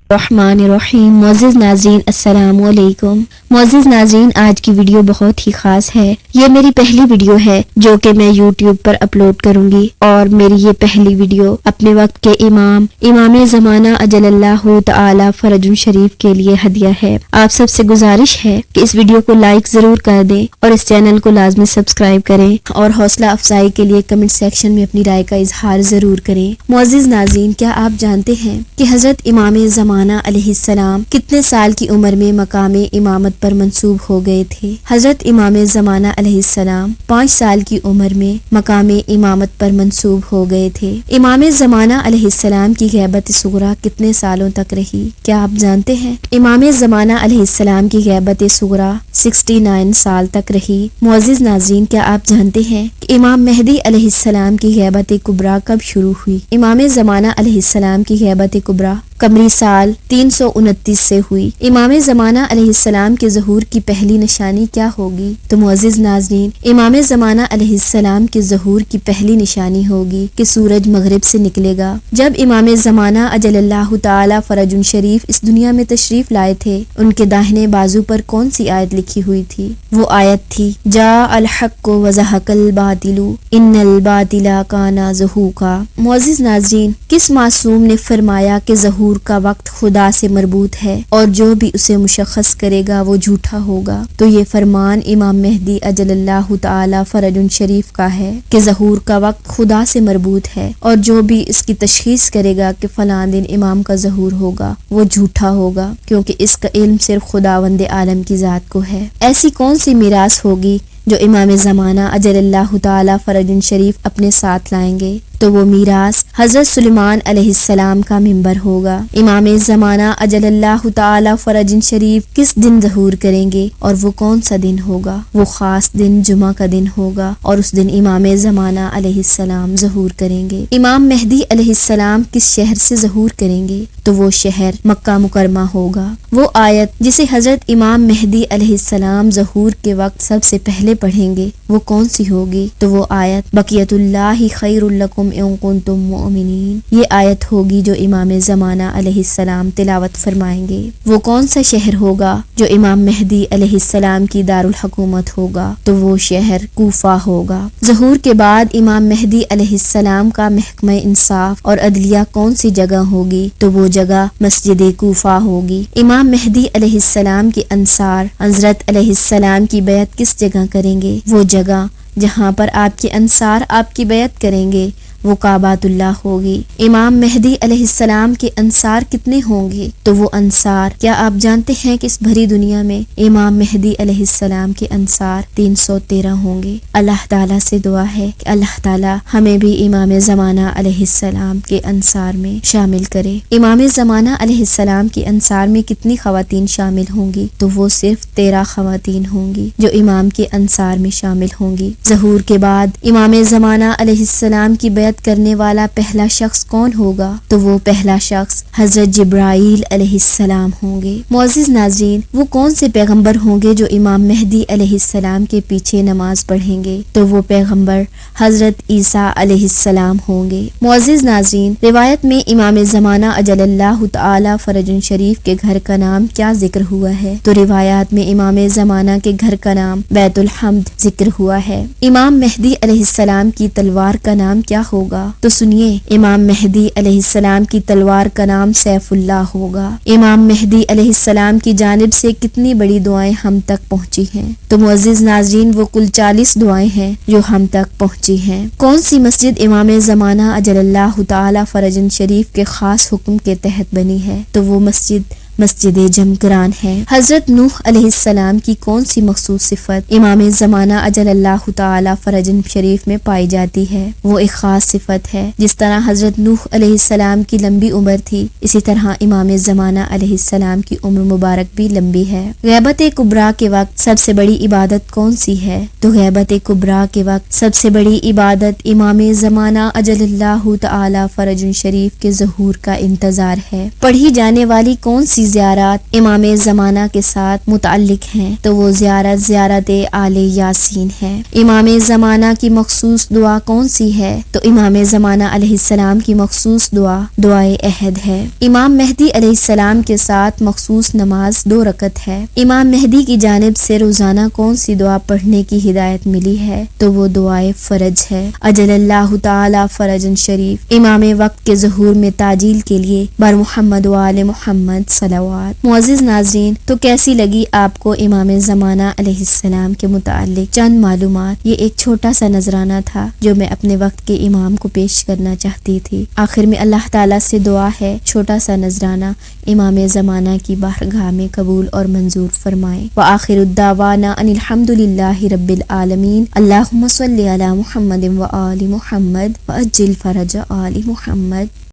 الرحمن الرحیم۔ معزز ناظرین السلام علیکم۔ معزز ناظرین، آج کی ویڈیو بہت ہی خاص ہے۔ یہ میری پہلی ویڈیو ہے جو کہ میں یوٹیوب پر اپلوڈ کروں گی، اور میری یہ پہلی ویڈیو اپنے وقت کے امام زمانہ اجل اللہ تعالی فرج شریف کے لیے ہدیہ ہے۔ آپ سب سے گزارش ہے کہ اس ویڈیو کو لائک ضرور کر دیں اور اس چینل کو لازمی سبسکرائب کریں، اور حوصلہ افزائی کے لیے کمنٹ سیکشن میں اپنی رائے کا اظہار ضرور کریں۔ معزز ناظرین، کیا آپ جانتے ہیں کہ حضرت امام زمانہ علیہ السلام کتنے سال کی عمر میں مقام امامت پر منصوب ہو گئے تھے؟ حضرت امام زمانہ علیہ السلام 5 سال کی عمر میں مقام امامت پر منصوب ہو گئے تھے۔ امام زمانہ علیہ السلام کی غیبت صغریٰ کتنے سالوں تک رہی؟ کیا آپ جانتے ہیں؟ امام زمانہ علیہ السلام کی غیبت صغریٰ 69 سال تک رہی۔ معزز ناظرین، کیا آپ جانتے ہیں کہ امام مہدی علیہ السلام کی غیبت کبریٰ کب شروع ہوئی؟ امام زمانہ علیہ السلام کی غیبت کبریٰ قمری سال 329 سے ہوئی۔ امام زمانہ علیہ السلام کے ظہور کی پہلی نشانی کیا ہوگی؟ تو معزز ناظرین، امام زمانہ علیہ السلام کے ظہور کی پہلی نشانی ہوگی کہ سورج مغرب سے نکلے گا۔ جب امام زمانہ اجل اللہ تعالی فرج شریف اس دنیا میں تشریف لائے تھے، ان کے داہنے بازو پر کون سی آیت لکھی ہوئی تھی؟ وہ آیت تھی جاء الحق وزہق الباطل ان الباطل کان زہوقا۔ معزز ناظرین، کس معصوم نے فرمایا کہ ظہور کا وقت خدا سے مربوط ہے اور جو بھی اسے مشخص کرے گا وہ جھوٹا ہوگا؟ تو یہ فرمان امام مہدی اجل اللہ تعالی فرج شریف کا ہے کہ ظہور کا وقت خدا سے مربوط ہے، اور جو بھی اس کی تشخیص کرے گا کہ فلاں دن امام کا ظہور ہوگا وہ جھوٹا ہوگا، کیونکہ اس کا علم صرف خداوند عالم کی ذات کو ہے۔ ایسی کون سی میراث ہوگی جو امام زمانہ اجل اللہ تعالی فرج شریف اپنے ساتھ لائیں گے؟ تو وہ میراث حضرت سلیمان علیہ السلام کا منبر ہوگا۔ امام زمانہ اجل اللہ تعالی فرج شریف کس دن ظہور کریں گے، اور وہ کون سا دن ہوگا؟ وہ خاص دن جمعہ کا دن ہوگا، اور اس دن امام زمانہ علیہ السلام ظہور کریں گے۔ امام مہدی علیہ السلام کس شہر سے ظہور کریں گے؟ تو وہ شہر مکہ مکرمہ ہوگا۔ وہ آیت جسے حضرت امام مہدی علیہ السلام ظہور کے وقت سب سے پہلے پڑھیں گے وہ کون سی ہوگی؟ تو وہ آیت بقیت اللہ خیر لکم ان کنتم مؤمنین۔ یہ آیت ہوگی جو امام زمانہ علیہ السلام تلاوت فرمائیں گے۔ وہ کون سا شہر ہوگا جو امام مہدی علیہ السلام کی دارالحکومت ہوگا؟ تو وہ شہر کوفہ ہوگا۔ ظہور کے بعد امام مہدی علیہ السلام کا محکمہ انصاف اور عدلیہ کون سی جگہ ہوگی؟ تو وہ جگہ مسجد کوفہ ہوگی۔ امام مہدی علیہ السلام کے انصار حضرت علیہ السلام کی بیعت کس جگہ کریں گے؟ وہ جگہ جہاں پر آپ کے انصار آپ کی بیعت کریں گے وہ کعبۃ اللہ ہوگی۔ امام مہدی علیہ السلام کے انصار کتنے ہوں گے؟ تو وہ انصار، کیا آپ جانتے ہیں کہ اس بھری دنیا میں امام مہدی علیہ السلام کے انصار 313 ہوں گے؟ اللہ تعالیٰ سے دعا ہے کہ اللہ تعالیٰ ہمیں بھی امام زمانہ علیہ السلام کے انصار میں شامل کرے۔ امام زمانہ علیہ السلام کے انصار میں کتنی خواتین شامل ہوں گی؟ تو وہ صرف 13 خواتین ہوں گی جو امام کے انصار میں شامل ہوں گی۔ ظہور کے بعد امام زمانہ علیہ السلام کی بیعت کرنے والا پہلا شخص کون ہوگا؟ تو وہ پہلا شخص حضرت جبرائیل علیہ السلام ہوں گے۔ معزز ناظرین، وہ کون سے پیغمبر ہوں گے جو امام مہدی علیہ السلام کے پیچھے نماز پڑھیں گے؟ تو وہ پیغمبر حضرت عیسیٰ علیہ السلام ہوں گے۔ معزز ناظرین، روایت میں امام زمانہ اجل اللہ تعالی فرج شریف کے گھر کا نام کیا ذکر ہوا ہے؟ تو روایات میں امام زمانہ کے گھر کا نام بیت الحمد ذکر ہوا ہے۔ امام مہدی علیہ السلام کی تلوار کا نام کیا ہوگا؟ تو سنیے، امام مہدی علیہ السلام کی تلوار کا نام سیف اللہ ہوگا۔ امام مہدی علیہ السلام کی جانب سے کتنی بڑی دعائیں ہم تک پہنچی ہیں؟ تو معزز ناظرین، وہ کل 40 دعائیں ہیں جو ہم تک پہنچی ہیں۔ کون سی مسجد امام زمانہ اجل اللہ تعالی فرج شریف کے خاص حکم کے تحت بنی ہے؟ تو وہ مسجد جمکران ہے۔ حضرت نوح علیہ السلام کی کون سی مخصوص صفت امام زمانہ اجل اللہ تعالی فرج شریف میں پائی جاتی ہے؟ وہ ایک خاص صفت ہے۔ جس طرح حضرت نوح علیہ السلام کی لمبی عمر تھی، اسی طرح امام زمانہ علیہ السلام کی عمر مبارک بھی لمبی ہے۔ غیبت کبریٰ کے وقت سب سے بڑی عبادت کون سی ہے؟ تو غیبت کبریٰ کے وقت سب سے بڑی عبادت امام زمانہ اجل اللہ تعالی فرج شریف کے ظہور کا انتظار ہے۔ پڑھی جانے والی کون سی زیارات امام زمانہ کے ساتھ متعلق ہیں تو وہ زیارت آل یاسین ہے۔ امام زمانہ کی مخصوص دعا کون سی ہے؟ تو امام زمانہ علیہ السلام کی مخصوص دعا دعائے عہد ہے۔ امام مہدی علیہ السلام کے ساتھ مخصوص نماز 2 رکعت ہے۔ امام مہدی کی جانب سے روزانہ کون سی دعا پڑھنے کی ہدایت ملی ہے؟ تو وہ دعائے فرج ہے۔ اجل اللہ تعالی فرجن شریف۔ امام وقت کے ظہور میں تعجیل کے لیے بر محمد و آل محمد صلوات۔ معزز ناظرین، تو کیسی لگی آپ کو امام زمانہ علیہ السلام کے متعلق چند معلومات؟ یہ ایک چھوٹا سا نذرانہ تھا جو میں اپنے وقت کے امام کو پیش کرنا چاہتی تھی۔ آخر میں اللہ تعالیٰ سے دعا ہے چھوٹا سا نذرانہ امام زمانہ کی بارگاہ میں قبول اور منظور فرمائے۔ وآخر الدعوانا ان الحمدللہ رب العالمین۔ اللہم صلی علی محمد و آل محمد وعجل فرج آل محمد۔